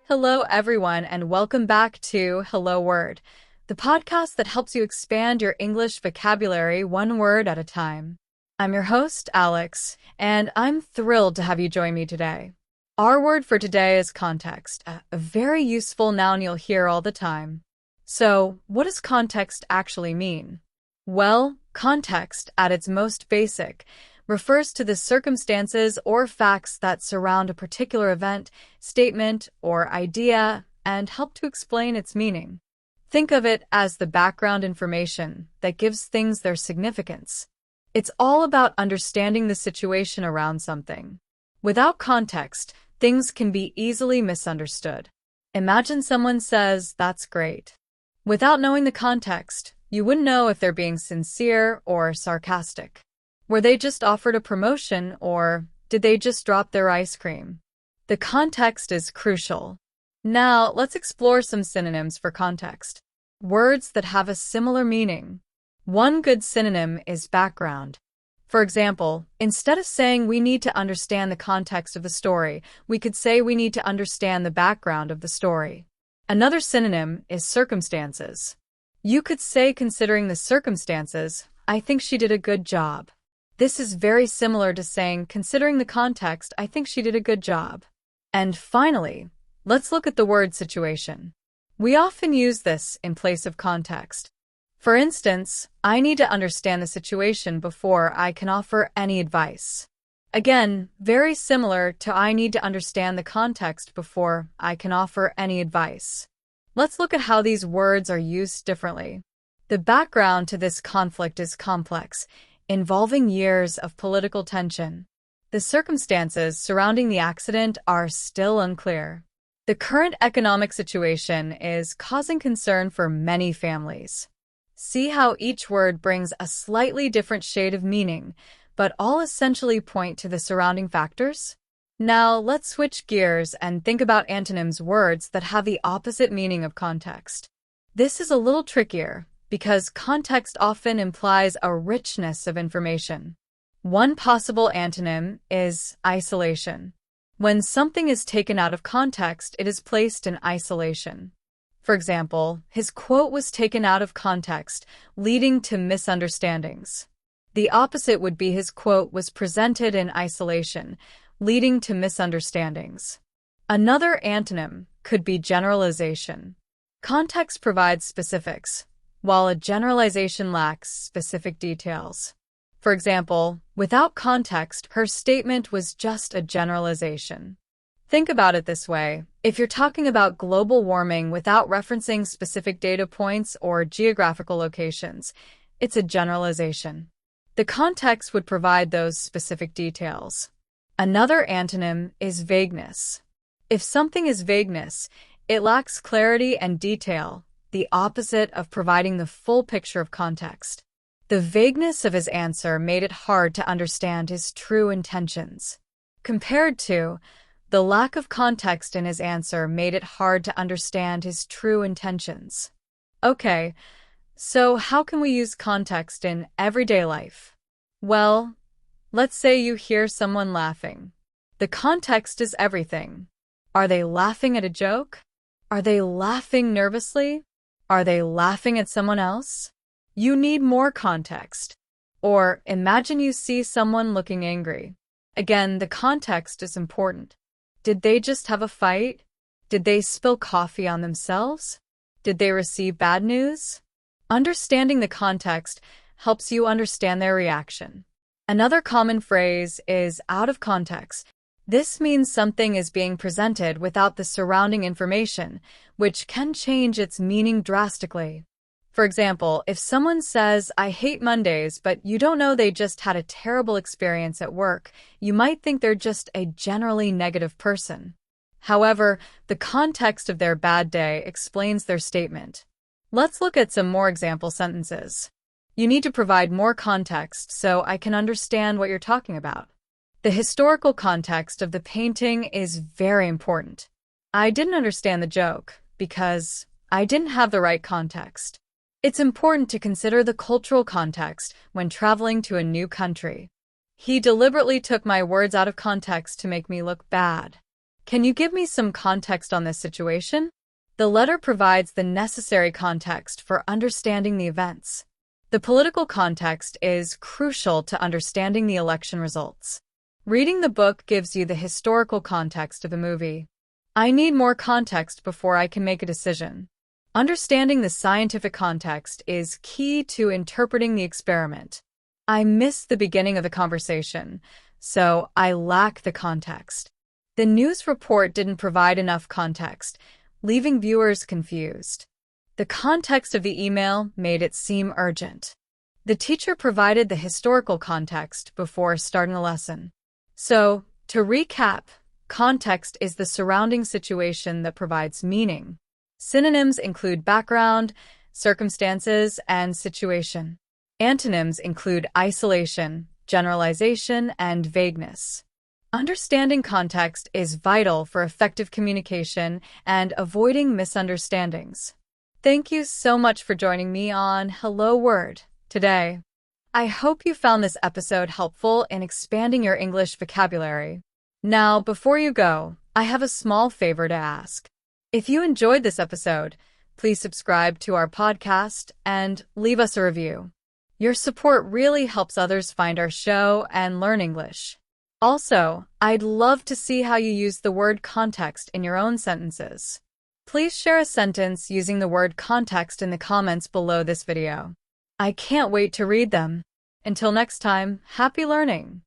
Hello, everyone, and welcome back to Hello Word, the podcast that helps you expand your English vocabulary one word at a time. I'm your host, Alex, and I'm thrilled to have you join me today. Our word for today is context, a very useful noun you'll hear all the time. So, what does context actually mean? Well, context, at its most basic, refers to the circumstances or facts that surround a particular event, statement, or idea and help to explain its meaning. Think of it as the background information that gives things their significance. It's all about understanding the situation around something. Without context, things can be easily misunderstood. Imagine someone says, "That's great." Without knowing the context, you wouldn't know if they're being sincere or sarcastic. Were they just offered a promotion, or did they just drop their ice cream? The context is crucial. Now, let's explore some synonyms for context. Words that have a similar meaning. One good synonym is background. For example, instead of saying we need to understand the context of the story, we could say we need to understand the background of the story. Another synonym is circumstances. You could say, considering the circumstances, I think she did a good job. This is very similar to saying, considering the context, I think she did a good job. And finally, let's look at the word situation. We often use this in place of context. For instance, I need to understand the situation before I can offer any advice. Again, very similar to I need to understand the context before I can offer any advice. Let's look at how these words are used differently. The background to this conflict is complex, involving years of political tension. The circumstances surrounding the accident are still unclear. The current economic situation is causing concern for many families. See how each word brings a slightly different shade of meaning, but all essentially point to the surrounding factors? Now, let's switch gears and think about antonyms, words that have the opposite meaning of context. This is a little trickier, because context often implies a richness of information. One possible antonym is isolation. When something is taken out of context, it is placed in isolation. For example, his quote was taken out of context, leading to misunderstandings. The opposite would be his quote was presented in isolation, leading to misunderstandings. Another antonym could be generalization. Context provides specifics, while a generalization lacks specific details. For example, without context, her statement was just a generalization. Think about it this way. If you're talking about global warming without referencing specific data points or geographical locations, it's a generalization. The context would provide those specific details. Another antonym is vagueness. If something is vagueness, it lacks clarity and detail, the opposite of providing the full picture of context. The vagueness of his answer made it hard to understand his true intentions. Compared to, the lack of context in his answer made it hard to understand his true intentions. Okay, so how can we use context in everyday life? Well, let's say you hear someone laughing. The context is everything. Are they laughing at a joke? Are they laughing nervously? Are they laughing at someone else? You need more context. Or imagine you see someone looking angry. Again, the context is important. Did they just have a fight? Did they spill coffee on themselves? Did they receive bad news? Understanding the context helps you understand their reaction. Another common phrase is out of context. This means something is being presented without the surrounding information, which can change its meaning drastically. For example, if someone says, "I hate Mondays," but you don't know they just had a terrible experience at work, you might think they're just a generally negative person. However, the context of their bad day explains their statement. Let's look at some more example sentences. You need to provide more context so I can understand what you're talking about. The historical context of the painting is very important. I didn't understand the joke because I didn't have the right context. It's important to consider the cultural context when traveling to a new country. He deliberately took my words out of context to make me look bad. Can you give me some context on this situation? The letter provides the necessary context for understanding the events. The political context is crucial to understanding the election results. Reading the book gives you the historical context of the movie. I need more context before I can make a decision. Understanding the scientific context is key to interpreting the experiment. I missed the beginning of the conversation, so I lack the context. The news report didn't provide enough context, leaving viewers confused. The context of the email made it seem urgent. The teacher provided the historical context before starting the lesson. So, to recap, context is the surrounding situation that provides meaning. Synonyms include background, circumstances, and situation. Antonyms include isolation, generalization, and vagueness. Understanding context is vital for effective communication and avoiding misunderstandings. Thank you so much for joining me on Hello Word today. I hope you found this episode helpful in expanding your English vocabulary. Now, before you go, I have a small favor to ask. If you enjoyed this episode, please subscribe to our podcast and leave us a review. Your support really helps others find our show and learn English. Also, I'd love to see how you use the word context in your own sentences. Please share a sentence using the word context in the comments below this video. I can't wait to read them. Until next time, happy learning!